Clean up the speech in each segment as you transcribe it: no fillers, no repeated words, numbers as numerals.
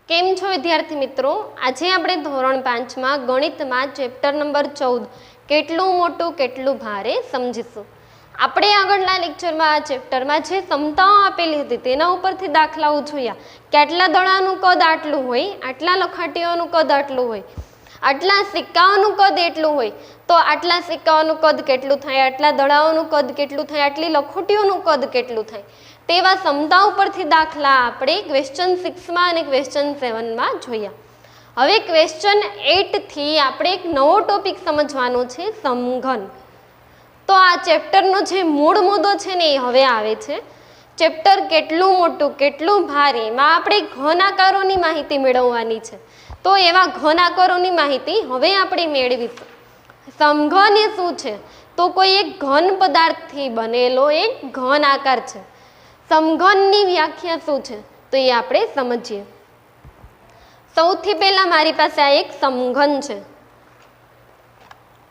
કેમ છો વિદ્યાર્થી મિત્રો? આજે આપણે ધોરણ 5 માં ગણિતમાં ચેપ્ટર નંબર 14 કેટલું મોટું કેટલું ભારે સમજીશું. આપણે આગળના લેક્ચરમાં આ ચેપ્ટરમાં જે સમતાઓ આપેલી હતી તેના ઉપરથી દાખલાઓ જોયા. કેટલા દડાનું કદ આટલું હોય, આટલા લખાટીઓનું કદ આટલું હોય, આટલા સિક્કાઓનું કદ એટલું હોય, તો આટલા સિક્કાઓનું કદ કેટલું થાય, આટલા દડાઓનું કદ કેટલું થાય, આટલી લખોટીઓનું કદ કેટલું થાય, તેવા સમતા ઉપરથી દાખલા આપણે ક્વેશ્ચન 6 માં અને ક્વેશ્ચન 7 માં જોયા. હવે ક્વેશ્ચન 8 થી આપણે એક નવો ટોપિક સમજવાનો છે, સમઘન. તો આ ચેપ્ટરનો જે મૂળ મુદ્દો છે ને એ હવે આવે છે. ચેપ્ટર કેટલું મોટું કેટલું ભારે માં આપણે ઘન આકારોની માહિતી મેળવવાની છે. તો એવા ઘન આકારોની માહિતી હવે આપણે મેળવીશું. સમઘન એ શું છે? તો કોઈ એક ઘન પદાર્થથી બનેલો એક ઘન આકાર છે. સમઘનની વ્યાખ્યા શું છે તો એ આપણે સમજીએ. સૌથી પહેલા મારી પાસે આ એક સમઘન છે.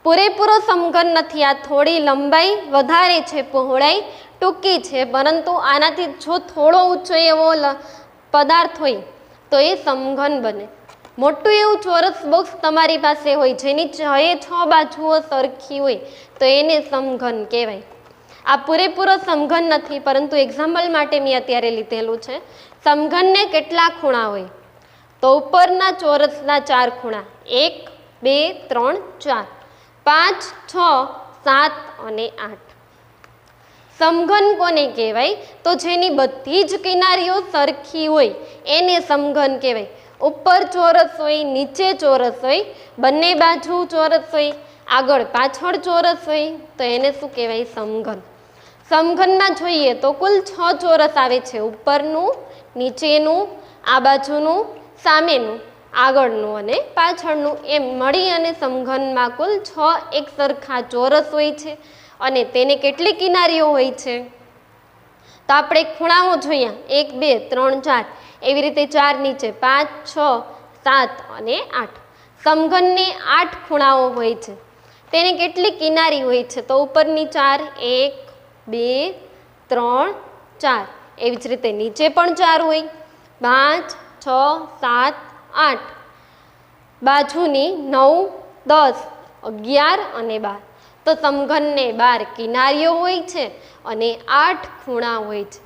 પૂરેપૂરો સમઘન નથી, આ થોડી લંબાઈ વધારે છે, પહોળાઈ ટૂંકી છે, પરંતુ આનાથી જો થોડો ઊંચો એવો પદાર્થ હોય તો એ સમઘન બને. મોટું એવું ચોરસ બોક્સ તમારી પાસે હોય જેની 6 બાજુઓ સરખી હોય તો એને સમઘન કહેવાય. આ પૂરેપૂરો સમઘન નથી, પરંતુ એક્ઝામ્પલ માટે મેં અત્યારે લીધેલું છે. સમઘનને કેટલા ખૂણા હોય? તો ઉપરના ચોરસના 4 ખૂણા, 1, 2, 3, 4, 5, 6, 7 અને 8. સમઘન કોને કહેવાય? તો જેની બધી જ કિનારીઓ સરખી હોય એને સમઘન કહેવાય. ઉપર ચોરસ હોય, નીચે ચોરસ હોય, બંને બાજુ ચોરસ હોય, આગળ પાછળ ચોરસ હોય તો એને શું કહેવાય? સમઘન. સમઘનમાં જોઈએ તો કુલ 6 ચોરસ આવે છે. ઉપરનું, નીચેનું, આ બાજુનું, સામેનું, આગળનું અને પાછળનું, એમ મળી અને સમઘનમાં કુલ 6 એક સરખા ચોરસ હોય છે. અને તેને કેટલી કિનારીઓ હોય છે? તો આપણે ખૂણાઓ જોયા, 1, 2, 3, 4, એવી રીતે 4 નીચે 5, 6, 7 અને 8. સમઘનને 8 ખૂણાઓ હોય છે. તેને કેટલી કિનારી હોય છે? તો ઉપરની 4, 1, 2, 3, 4, એવી જ રીતે નીચે પણ 4 હોય, 5, 6, 7, 8, બાજુની 9, 10, 11 અને 12. તો સમઘનને 12 કિનારીઓ હોય છે અને 8 ખૂણા હોય છે.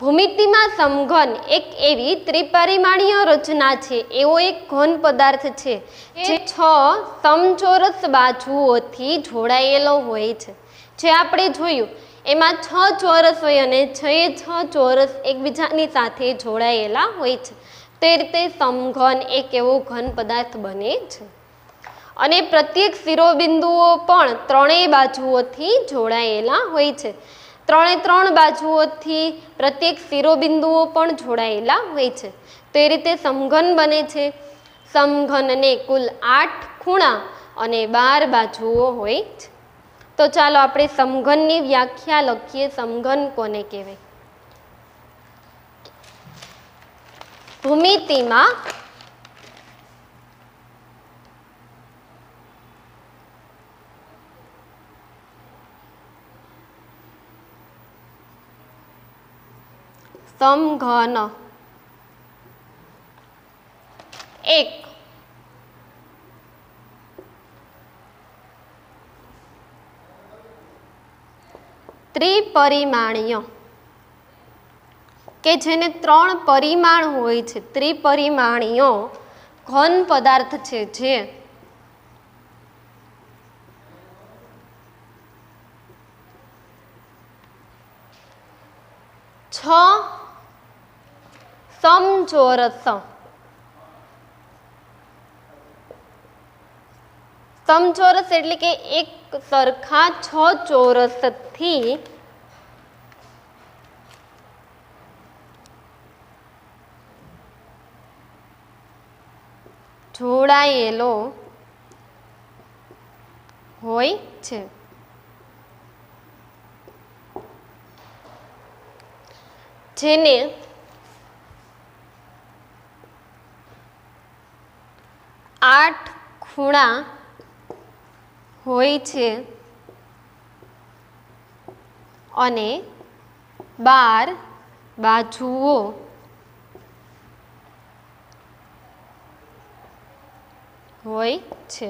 ભૂમિતિમાં સમઘન એક એવી ત્રિપરિમાણીય રચના છે, એવો એક ઘન પદાર્થ છે જે 6 સમચોરસ બાજુઓથી જોડાયેલો હોય છે. જે આપણે જોયું એમાં 6 ચોરસ હોય અને 6 ચોરસ એકબીજાની સાથે જોડાયેલા હોય છે. તે રીતે સમઘન એક એવો ઘન પદાર્થ બને છે. અને પ્રત્યેક શિરોબિંદુઓ પણ 3 બાજુઓથી જોડાયેલા હોય છે. 3 બાજુઓથી પ્રત્યેક શિરોબિંદુઓ પણ જોડાયેલા હોય છે. તો એ રીતે સમઘન બને છે. સમઘનને કુલ 8 ખૂણા અને 12 બાજુઓ હોય છે. તો ચાલો આપણે સમઘનની વ્યાખ્યા લખીએ. સમઘન કોને કહેવાય? ભૂમિતિમાં સમઘન એક ત્રિપરિમાણીય કે જેને 3 પરિમાણ હોય છે, ત્રિપરિમાણીય ઘન પદાર્થ છે જે સમચોરસ એટલે કે એક સરખા 6 ચોરસથી જોડાયેલો હોય છે. જેને આઠ ખૂણા હોય છે અને 12 બાજુઓ હોય છે।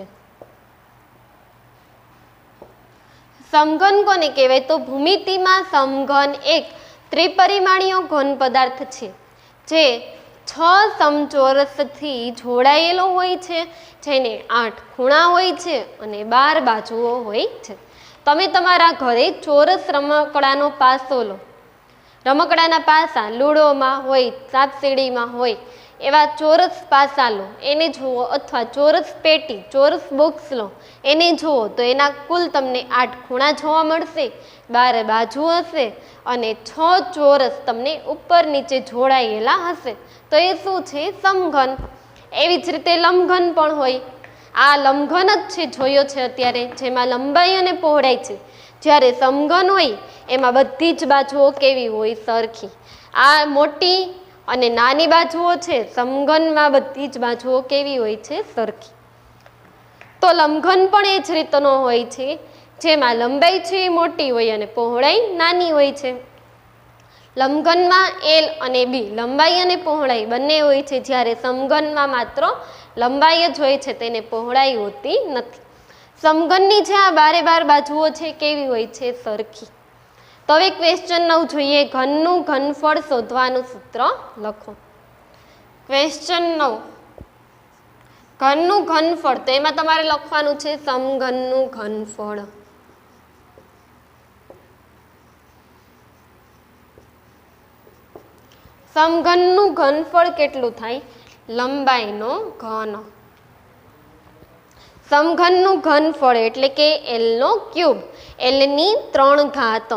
સમઘન કોને કહેવાય? તો ભૂમિતિમાં સમઘન એક ત્રિપરિમાણીય ઘન પદાર્થ છે જે 6 સમચોરસથી જોડાયેલો હોય છે, જેને 8 ખૂણા હોય છે અને 12 બાજુઓ હોય છે। તમે તમારા ઘરે ચોરસ રમકડાનો પાસો લો, રમકડાના પાસા લૂડોમાં હોય, સાપસીડીમાં હોય એવા ચોરસ પાસા લો, એને જુઓ, અથવા ચોરસ પેટી, ચોરસ બોક્સ લો, એને જુઓ તો એના કુલ તમને 8 ખૂણા જોવા મળશે, 12 બાજુ હશે અને 6 ચોરસ તમને ઉપર નીચે જોડાયેલા હશે, તો એ શું છે? સમઘન। એવી જ રીતે લંબઘન પણ હોય। આ લંબઘન જ છે, જોયો છે અત્યારે, જેમાં લંબાઈ અને પહોળાઈ છે। જ્યારે સમઘન હોય એમાં બધી જ બાજુઓ કેવી હોય? સરખી। આ મોટી અને નાની બાજુઓ છે, સમઘનમાં બધી જ બાજુઓ કેવી હોય છે? સરખી। તો લંબઘન પણ એ જ રીતનો હોય છે, જેમાં લંબાઈ છે એ મોટી હોય અને પહોળાઈ નાની હોય છે। લંબઘનમાં L અને B લંબાઈ અને પહોળાઈ બંને હોય છે, જ્યારે સમઘનમાં માત્ર લંબાઈ જ હોય છે, તેને પહોળાઈ હોતી નથી। સમઘનની જે આ 12 બાજુઓ છે કેવી હોય છે? સરખી। તો હવે ક્વેશ્ચન 9 જોઈએ, ઘનનું ઘનફળ શોધવાનું સૂત્ર લખો। ક્વેશ્ચન 9, ઘનનું ઘનફળ, તો એમાં તમારે લખવાનું છે સમઘનનું ઘનફળ। સમઘનનું ઘનફળ કેટલું થાય? લંબાઈનો ઘન। સમઘનનું ઘનફળ એટલે કે L નો ક્યુબ, L ની 3 ઘાત।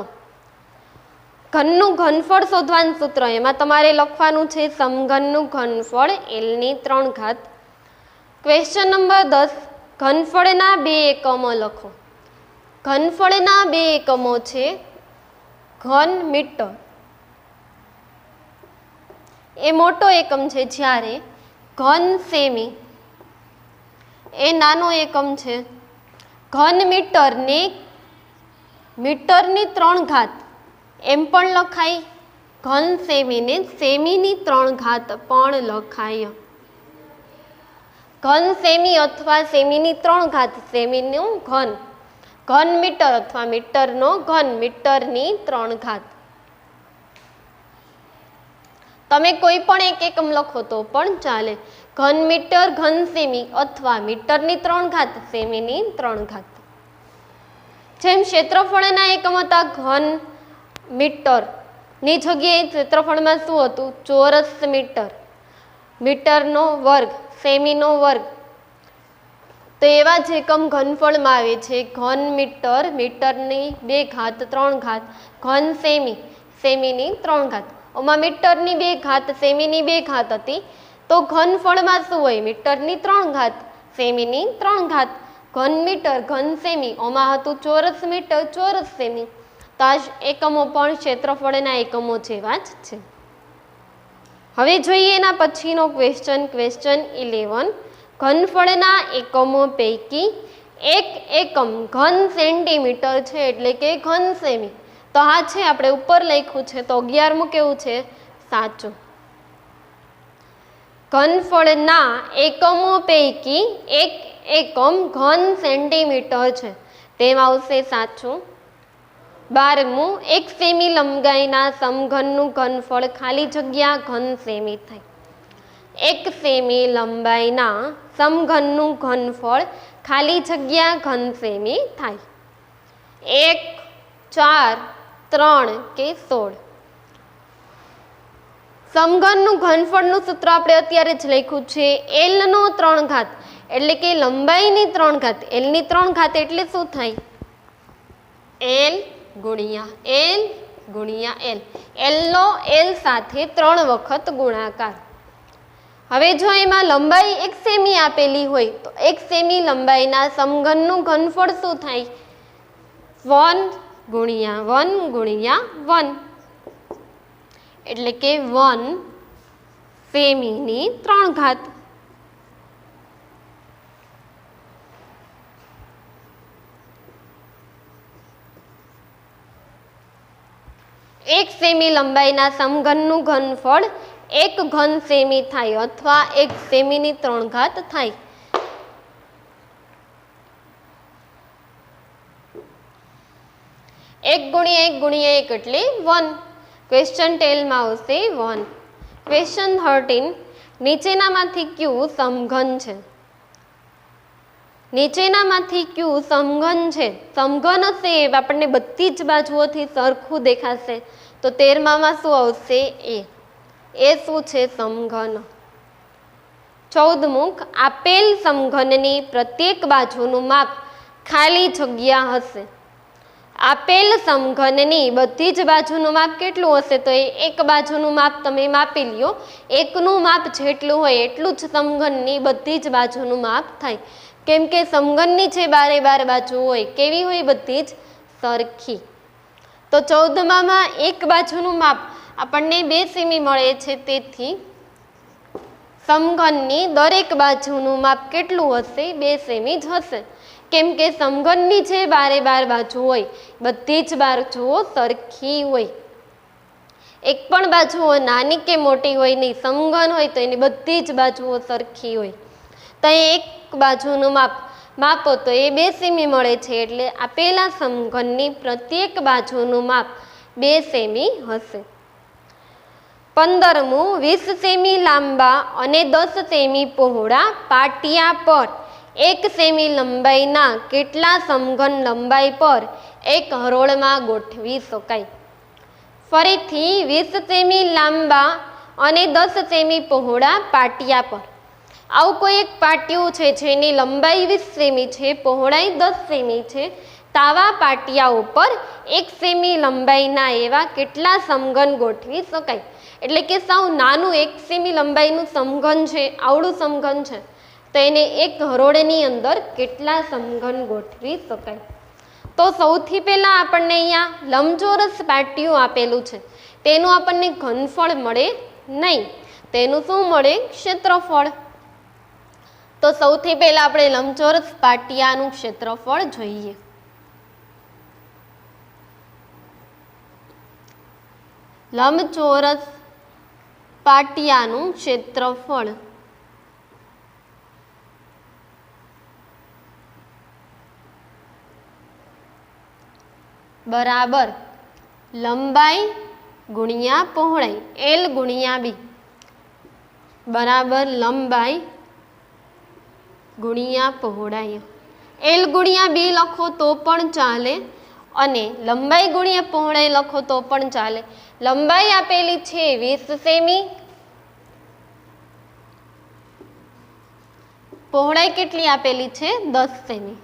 ઘનનું ઘનફળ શોધવાનું સૂત્ર, એમાં તમારે લખવાનું છે સમઘનનું ઘનફળ L ની 3 ઘાત। ક્વેશ્ચન નંબર 10, ઘનફળના 2 એકમો લખો। ઘનફળના 2 એકમો છે ઘન મીટર, એ મોટો એકમ છે, જ્યારે ઘન સેમી એ નાનો એકમ છે। ઘન મીટરને મીટરની 3 ઘાત એમ પણ લખાય, ઘન સેમીને સેમીની 3 ઘાત પણ લખાય। ઘન સેમી અથવા સેમીની 3 ઘાત, સેમીનું ઘન, ઘન મીટર અથવા મીટરનો ઘન, મીટરની 3 ઘાત। તમે કોઈ પણ એક એકમ લખો તો પણ ચાલે, ઘન મીટર, ઘન સેમી અથવા મીટરની 3 ઘાત, સેમીની 3 ઘાત। જેમ ક્ષેત્રફળના એકમ હતા ઘન મીટર ની જગ્યાએ ક્ષેત્રફળમાં શું હતું? ચોરસ મીટર, મીટરનો વર્ગ, સેમીનો વર્ગ। તો એવા જ એકમ ઘનફળમાં આવે છે ઘન મીટર, મીટરની 2 ઘાત 3 ઘાત, ઘન સેમી, સેમીની 3 ઘાત। આમાં મીટરની 2 ઘાત, સેમીની 2 ઘાત હતી, તો ઘનફળમાં શું હોય? મીટરની 3 ઘાત, સેમીની 3 ઘાત, ઘન મીટર, ઘન સેમી, આમાં હતું ચોરસ મીટર, ચોરસ સેમી। તો આ એકમો પણ ક્ષેત્રફળના એકમો જેવા જ છે। હવે જોઈએ એના પછીનો ક્વેશ્ચન, ક્વેશ્ચન 11, ઘનફળના એકમો પૈકી એક એકમ ઘન સેન્ટીમીટર છે, એટલે કે ઘન સેમી। તો આ છે, આપણે ઉપર લખ્યું છે, તો 11મું કેવું છે? સાચું। ઘનફળના એકમો પૈકી એક એકમ ઘન સેન્ટીમીટર છે, તેમાં આવશે સાચું। 12મું, 1 સેમી લંબાઈના સમઘનનું ઘનફળ ખાલી જગ્યા ઘન સેમી થાય। 1 સેમી લંબાઈના સમઘનનું ઘનફળ ખાલી જગ્યા ઘન સેમી થાય। 1, 4, 3 કે 16। સમઘનનું ઘનફળનું સૂત્ર આપણે અત્યારે જ લખ્યું છે, L નો 3 ઘાત, એટલે કે લંબાઈની 3 ઘાત, L ની 3 ઘાત એટલે શું થાય? L ગુણ્યા L ગુણ્યા L, L નો L સાથે 3 વખત ગુણાકાર। હવે જો એમાં લંબાઈ 1 સેમી આપેલી હોય તો 1 સેમી લંબાઈના સમઘનનું ઘનફળ શું થાય? 1 ગુણ્યા 1 ગુણ્યા 1, એટલે કે 1 સેમીની 3 ઘાત। એક સેમી લંબાઈના સમઘનનું ઘનફળ 1 ઘન સેમી થાય, અથવા 1 સેમીની 3 ઘાત થાય। 1 ગુણ્યા 1 ગુણ્યા 1 એટલે 1. ક્વેશ્ચન 12 માં આવશે 1. ક્વેશ્ચન 13, નીચેનામાંથી કયું સમઘન છે? નીચેનામાંથી કયું સમઘન છે? સમઘન હશે એ આપણને બધી જ બાજુઓથી સરખું દેખાશે, તો 13માં શું આવશે? એ શું છે? સમઘન. 14મું, આપેલ સમઘનની પ્રત્યેક બાજુનું માપ ખાલી જગ્યા હશે. આપેલ સમઘનની બધી જ બાજુનું માપ કેટલું હશે? તો એ એક બાજુનું માપ તમે માપી લ્યો. એકનું માપ જેટલું હોય એટલું જ સમઘનની બધી જ બાજુનું માપ થાય. કેમ કે સમઘનની જે 12 બાજુ હોય કેવી હોય? બધી જ સરખી. તો 14માં એક બાજુનું માપ આપણને 2 સેમી મળે છે, તેથી સમઘનની દરેક બાજુનું માપ કેટલું હશે? 2 સેમી જ હશે. કેમ કે સમઘનની જે 12 બાજુ હોય બધી જ બાજુઓ સરખી હોય. એક પણ બાજુઓ નાની કે મોટી હોય નહીં. સમઘન હોય તો એની બધી જ બાજુઓ સરખી હોય. તો એક બાજુનું માપો તો એ 2 સેમી મળે છે, એટલે આપેલા સમઘનની પ્રત્યેક બાજુનું માપ 2 સેમી હશે. 15મું, 20 સેમી લાંબા અને 10 સેમી પહોળા પાટિયા પર 1 સેમી લંબાઈના કેટલા સમઘન લંબાઈ પર એક હરોળમાં ગોઠવી શકાય? ફરીથી 20 સેમી લાંબા અને 10 સેમી પહોળા પાટિયા પર. આવું કોઈ એક પાટિયું છે જેની લંબાઈ 20 સેમી છે, પહોળાઈ 10 સેમી છે, તાવા પાટિયા ઉપર 1 સેમી લંબાઈના એવા કેટલા સમઘન ગોઠવી શકાય? એટલે કે સાવ નાનું 1 સેમી લંબાઈનું સમઘન છે, આવડું સમઘન છે, તો એને એક હરોળની અંદર કેટલા સમઘન ગોઠવી શકાય? તો સૌથી પહેલા આપણને અહીંયા લંબચોરસ પાટિયું આપેલું છે, તેનું આપણને ઘનફળ મળે નહીં, તેનું શું મળે? ક્ષેત્રફળ. તો સૌથી પહેલા આપણે લંબચોરસ પાટિયાનું ક્ષેત્રફળ જોઈએ. લંબચોરસ પાટિયાનું ક્ષેત્રફળ બરાબર લંબાઈ ગુણ્યા પહોળાઈ, L ગુણ્યા B, બરાબર લંબાઈ ગુણ્યા પહોળાઈ. L ગુણ્યા B લખો તો પણ ચાલે અને લંબાઈ ગુણ્યા પહોળાઈ લખો તો પણ ચાલે. લંબાઈ આપેલી છે 20 સેમી, પહોળાઈ કેટલી આપેલી છે? 10 સેમી.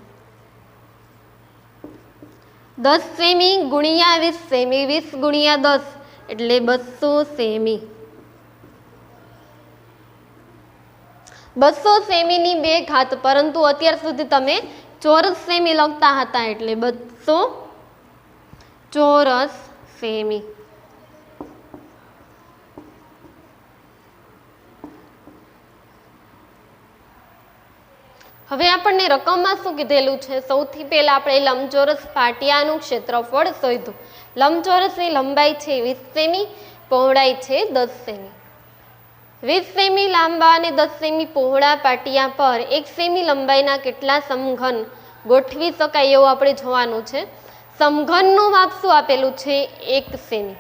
10 સેમી ગુણ્યા 20 સેમી, 20 ગુણ્યા 10 એટલે 200 સેમી. 200 સેમીની 2 ઘાત, પરંતુ અત્યાર સુધી તમે ચોરસ સેમી લખતા હતા એટલે 200 ચોરસ સેમી. હવે આપણને રકમમાં શું કીધેલું છે? સૌથી પહેલા આપણે લંબચોરસ પાટિયાનું ક્ષેત્રફળ શોધ્યું. લંબચોરસની લંબાઈ છે 20 સેમી, પહોળાઈ છે 10 સેમી. 20 સેમી લાંબા અને 10 સેમી પહોળા પાટિયા પર 1 સેમી લંબાઈના કેટલા સમઘન ગોઠવી શકાય એવું આપણે જોવાનું છે. સમઘનનું માપ શું આપેલું છે? 1 સેમી.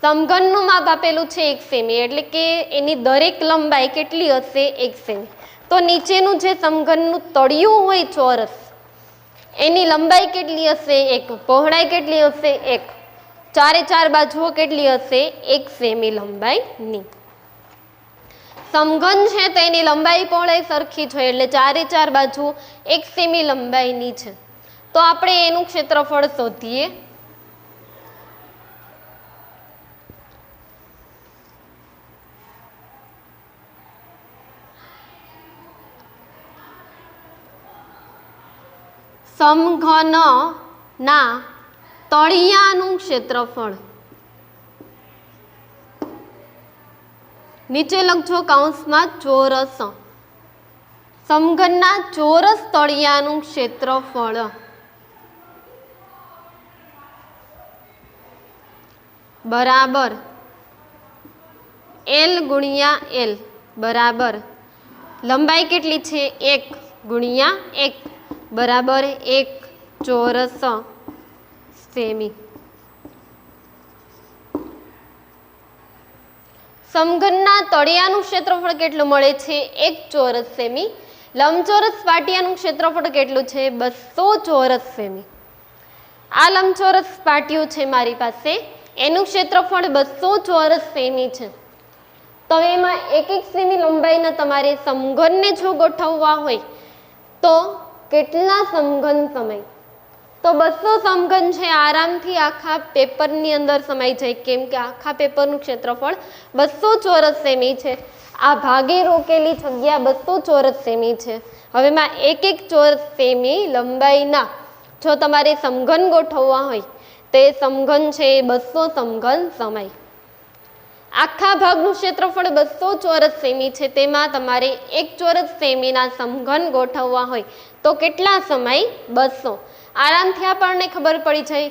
સમઘનનું માપ આપેલું છે 1 સેમી, એટલે કે એની દરેક લંબાઈ કેટલી હશે? 1 સેમી. તો નીચેનું જે સમઘનનું તળિયું હોય ચોરસ, એની લંબાઈ કેટલી હશે? 1. પહોળાઈ કેટલી હશે? 1. ચારે ચાર બાજુઓ કેટલી હશે? 1 સેમી લંબાઈની. સમઘન છે તો એની લંબાઈ પહોળાઈ સરખી છે, એટલે ચારે ચાર બાજુ 1 સેમી લંબાઈની છે. તો આપણે એનું ક્ષેત્રફળ શોધીએ. સમઘનના તળિયાનું ક્ષેત્રફળ, નીચે લખજો કૌંસમાં ચોરસ. સમઘનના ચોરસ તળિયાનું ક્ષેત્રફળ બરાબર L ગુણ્યા L બરાબર લંબાઈ કેટલી છે? 1 ગુણ્યા 1 બરાબર 1 ચોરસ સેમી. સમઘનના તળિયાનું ક્ષેત્રફળ કેટલું મળે છે? 1 ચોરસ સેમી. લંબચોરસ પાટિયાનું ક્ષેત્રફળ કેટલું છે? 200 ચોરસ સેમી. આ લંબચોરસ પાટિયું છે મારી પાસે, એનું ક્ષેત્રફળ 200 ચોરસ સેમી છે. તો એમાં 1 સેમી લંબાઈના તમારે સમઘનને જો ગોઠવવા હોય તો કેટલા સમઘન સમય? તો 200 સમઘન છે આરામથી આખા પેપરની અંદર સમાઈ જાય, કેમ કે આખા પેપરનું ક્ષેત્રફળ 200 ચોરસ સેમી છે. આ ભાગે રોકેલી જગ્યા 200 ચોરસ સેમી છે. હવે એમાં 1 ચોરસ સેમી લંબાઈના જો તમારે સમઘન ગોઠવવા હોય તો એ સમઘન છે 200 સમઘન સમય. આખા ભાગનું ક્ષેત્રફળ 200 ચોરસ સેમી છે, તેમાં તમારે 1 ચોરસ સેમીના સમઘન ગોઠવવા હોય તો કેટલા સમય? 200. આરામથી આપણને ખબર પડી જાય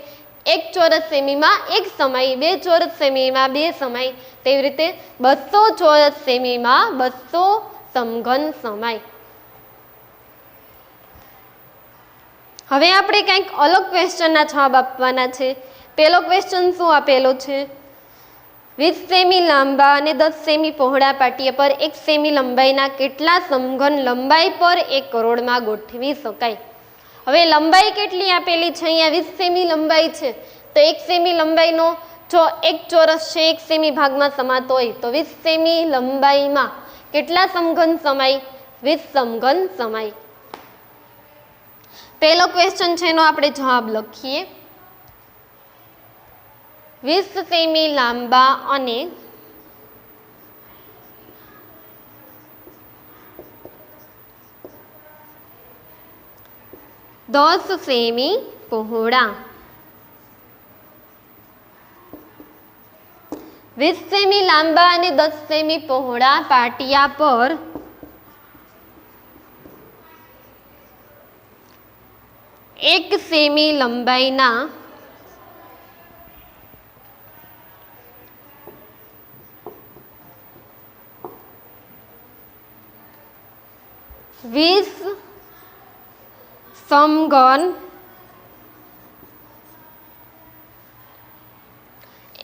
1 ચોરસ સેમીમાં 1 સમય, 2 ચોરસ સેમીમાં 2 સમય, તેવી રીતે 200 ચોરસ સેમીમાં 200 સમઘન સમય. હવે આપણે કંઈક અલગ ક્વેશ્ચનના જવાબ આપવાના છે. પહેલો ક્વેશ્ચન શું આપેલો છે? 20 સેમી લાંબા અને 10 સેમી પહોળા પાટિયા પર 1 સેમી લંબાઈના કેટલા સમઘન લંબાઈ પર 1 કરોડમાં ગોઠવી શકાય? હવે લંબાઈ કેટલી આપેલી છે? અહીંયા 20 સેમી લંબાઈ છે, તો 1 સેમી લંબાઈનો જો 1 ચોરસ છે 1 સેમી ભાગમાં સમાતો હોય તો 20 સેમી લંબાઈમાં કેટલા સમઘન સમાય? 20 સમઘન સમાય. પહેલો ક્વેશ્ચન છે એનો આપણે જવાબ લખીએ. 20 સેમી લાંબા અને 10 સેમી પહોળા. 20 સેમી લાંબા અને 10 સેમી પહોળા પાટિયા પર 1 સેમી લંબાઈના સમઘન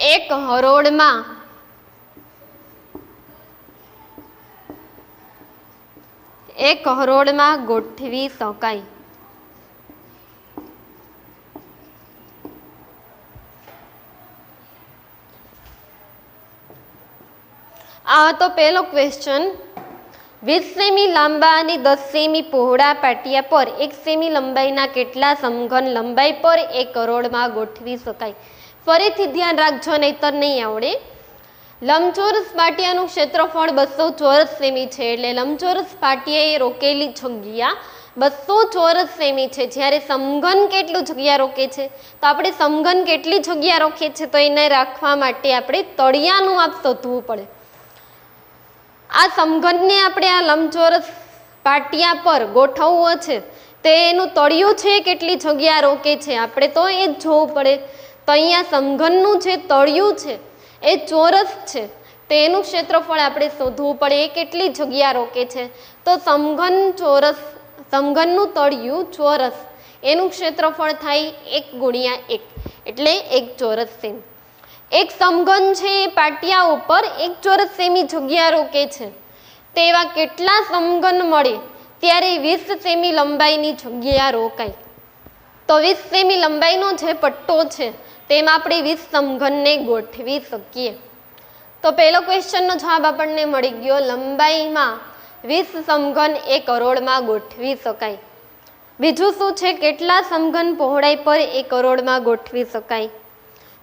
1 હરોળમાં ગોઠવી શકાય. આ તો પહેલો ક્વેશ્ચન. 20 સેમી લાંબા અને 10 સેમી પહોળા પાટિયા પર 1 સેમી લંબાઈના કેટલા સમઘન લંબાઈ પર 1 કરોડમાં ગોઠવી શકાય? ફરીથી ધ્યાન રાખજો, નહીતર નહીં આવડે. લંબચોરસ પાટિયાનું ક્ષેત્રફળ 200 ચોરસ સેમી છે, એટલે લંબચોરસ પાટિયાએ રોકેલી જગ્યા 200 ચોરસ સેમી છે. જ્યારે સમઘન કેટલું જગ્યા રોકે છે? તો આપણે સમઘન કેટલી જગ્યા રોકીએ છીએ તો એને રાખવા માટે આપણે તળિયાનું માપ શોધવું પડે. આ સમઘનને આપણે આ લંબચોરસ પાટિયા પર ગોઠવવો છે તો એનું તળિયું છે કેટલી જગ્યા રોકે છે આપણે તો એ જ જોવું પડે. તો અહીંયા સમઘનનું જે તળિયું છે એ ચોરસ છે, તો એનું ક્ષેત્રફળ આપણે શોધવું પડે એ કેટલી જગ્યા રોકે છે. તો સમઘનનું તળિયું ચોરસ, એનું ક્ષેત્રફળ થાય 1 ગુણ્યા 1 એટલે 1 ચોરસ સેમી. એક સમઘન છે એ પાટિયા ઉપર 1 ચોરસ સેમી જગ્યા રોકે છે, તેવા કેટલા સમઘન મળે ત્યારે 20 સેમી લંબાઈની જગ્યા રોકાય. તો 20 સેમી લંબાઈનો જે પટ્ટો છે તેમાં આપણે 20 સમઘનને ગોઠવી શકીએ. તો પહેલો ક્વેશ્ચનનો જવાબ આપણને મળી ગયો. લંબાઈમાં 20 સમઘન 1 કરોડમાં ગોઠવી શકાય. બીજું શું છે? કેટલા સમઘન પહોળાઈ પર 1 કરોડમાં ગોઠવી શકાય?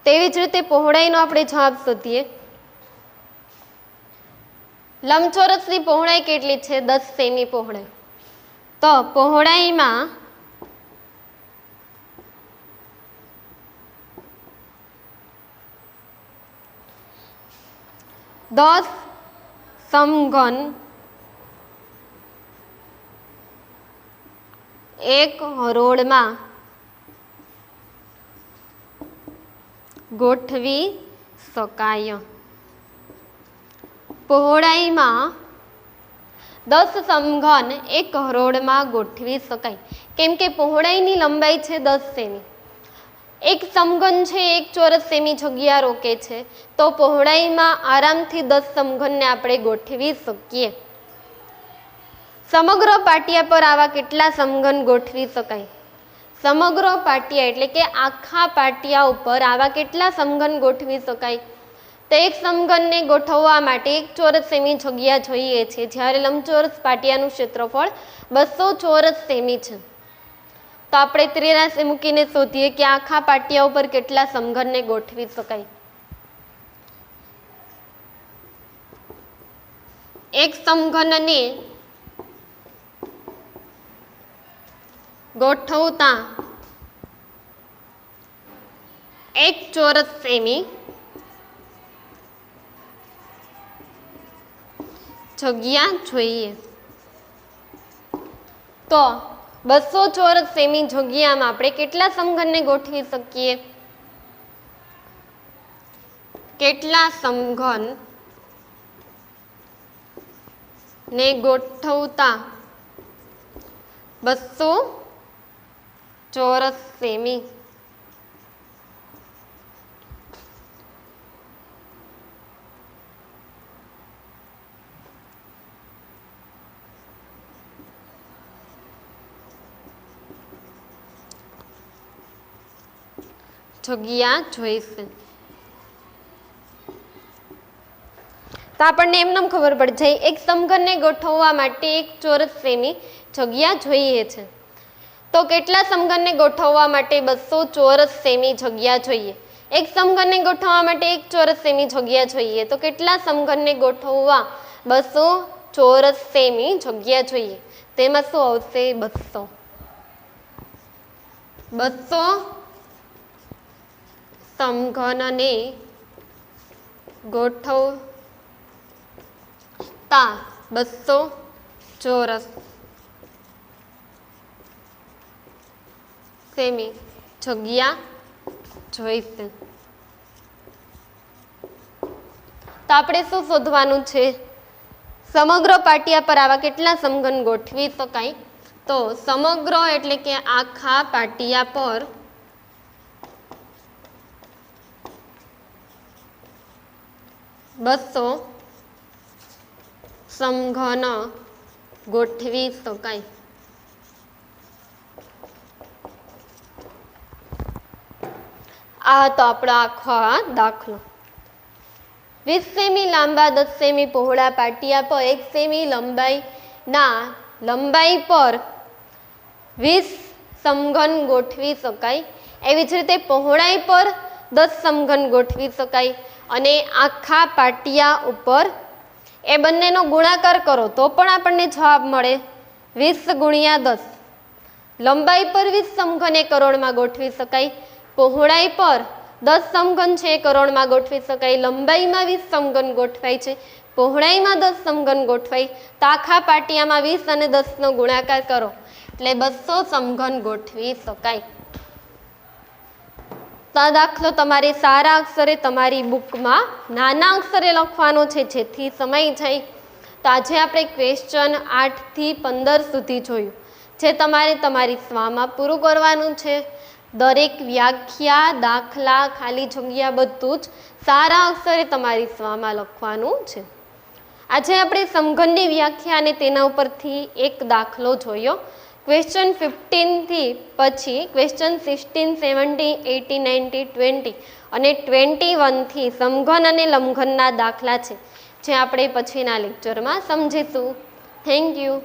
તેવી જ રીતે પહોળાઈનો આપણે જવાબ શોધીએ. લંબચોરસની પહોળાઈ કેટલી છે? 10 સેમી પહોળાઈ. તો પહોળાઈમાં 10 સમઘન 1 હરોળમાં ગોઠવી શકાય. પહોળાઈમાં 10 સમઘન 1 હરોળમાં ગોઠવી શકાય, કેમ કે પહોળાઈની લંબાઈ છે 10 સેમી. એક સમઘન છે એક ચોરસ સેમી જગ્યા રોકે છે તો પહોળાઈમાં આરામથી 10 સમઘનને આપણે ગોઠવી શકીએ. સમગ્ર પાટિયા પર આવા કેટલા સમઘન ગોઠવી શકાય? સમગ્ર પાટિયા એટલે કે આખા પાટિયા ઉપર આવા કેટલા સમઘન ગોઠવી શકાય? તો એક સમઘનને ગોઠવવા માટે 1 ચોરસ સેમી જગ્યા જોઈએ છે, જ્યારે લંબચોરસ પાટિયાનું ક્ષેત્રફળ 200 ચોરસ સેમી છે. તો આપણે ત્રિરાશી મૂકીને શોધીએ કે આખા પાટિયા ઉપર કેટલા સમઘનને ગોઠવી શકાય. એક સમઘનને ગોઠવતા 1 ચોરસ સેમી જગ્યા જોઈએ. તો 200 ચોરસ સેમી જગ્યામાં આપણે કેટલા સમઘનને ગોઠવી શકીએ? કેટલા સમઘન ને ગોઠવતા 200 ચોરસ સેમી જગ્યા જોઈશે. તો આપણને એમનેમ ખબર પડી જાય એક સમઘનને ગોઠવવા માટે 1 ચોરસ સેમી જગ્યા જોઈએ છે. તો કેટલા સમઘનને ગોઠવવા માટે 200 ચોરસ સેમી જગ્યા જોઈએ? એક સમઘનને ગોઠવવા માટે 1 ચોરસ સેમી જગ્યા જોઈએ તો કેટલા સમઘનને ગોઠવવા 200 ચોરસ સેમી જગ્યા જોઈએ? તેમાં શું આવશે? 200 સમઘનને ગોઠવતા 200 ચોરસ સેમી જગ્યા જોઈશે. તો આપણે શું શોધવાનું છે? સમગ્ર પાટિયા પર આવા કેટલા સમઘન ગોઠવી શકાય? તો સમગ્ર એટલે કે આખા પાટિયા પર બસો સમઘન ગોઠવી શકાય. આ તો આપણો આખો દાખલો. 20 સેમી લાંબા 10 સેમી પહોળા પાટિયા પર 1 સેમી લંબાઈ પર 20 સમઘન ગોઠવી શકાય. એવી જ રીતે પહોળાઈ પર 10 સમઘન ગોઠવી શકાય અને આખા પાટિયા ઉપર એ બંનેનો ગુણાકાર કરો તો પણ આપણને જવાબ મળે 20 ગુણ્યા 10. લંબાઈ પર 20 સમઘન એ કરોડમાં ગોઠવી શકાય, પહોળાઈ પર 10 સમઘન છે એ કરોડમાં ગોઠવી શકાય, લંબાઈમાં 20 સમઘન ગોઠવાય છે, પહોળાઈમાં 10 સમઘન ગોઠવાય. તો આખા પાટિયામાં 20 અને 10 નો ગુણાકાર કરો એટલે 200 સમઘન ગોઠવી શકાય. તો આ દાખલો તમારે સારા અક્ષરે તમારી બુકમાં નાના અક્ષરે લખવાનો છે જેથી સમય જાય. તો આજે આપણે ક્વેશ્ચન 8 થી 15 સુધી જોયું, જે તમારે તમારી સ્વામાં પૂરું કરવાનું છે. દરેક વ્યાખ્યા, દાખલા, ખાલી જગ્યા બધું જ સારા અક્ષરે તમારી સ્વામાં લખવાનું છે. આજે આપણે સમઘનની વ્યાખ્યા અને તેના ઉપરથી એક દાખલો જોયો. ક્વેશ્ચન 15 થી પછી ક્વેશ્ચન 16, 17, 18, 19, 20 અને 21 થી સમઘન અને લંબઘનના દાખલા છે, જે આપણે પછીના લેક્ચરમાં સમજીશું. Thank you.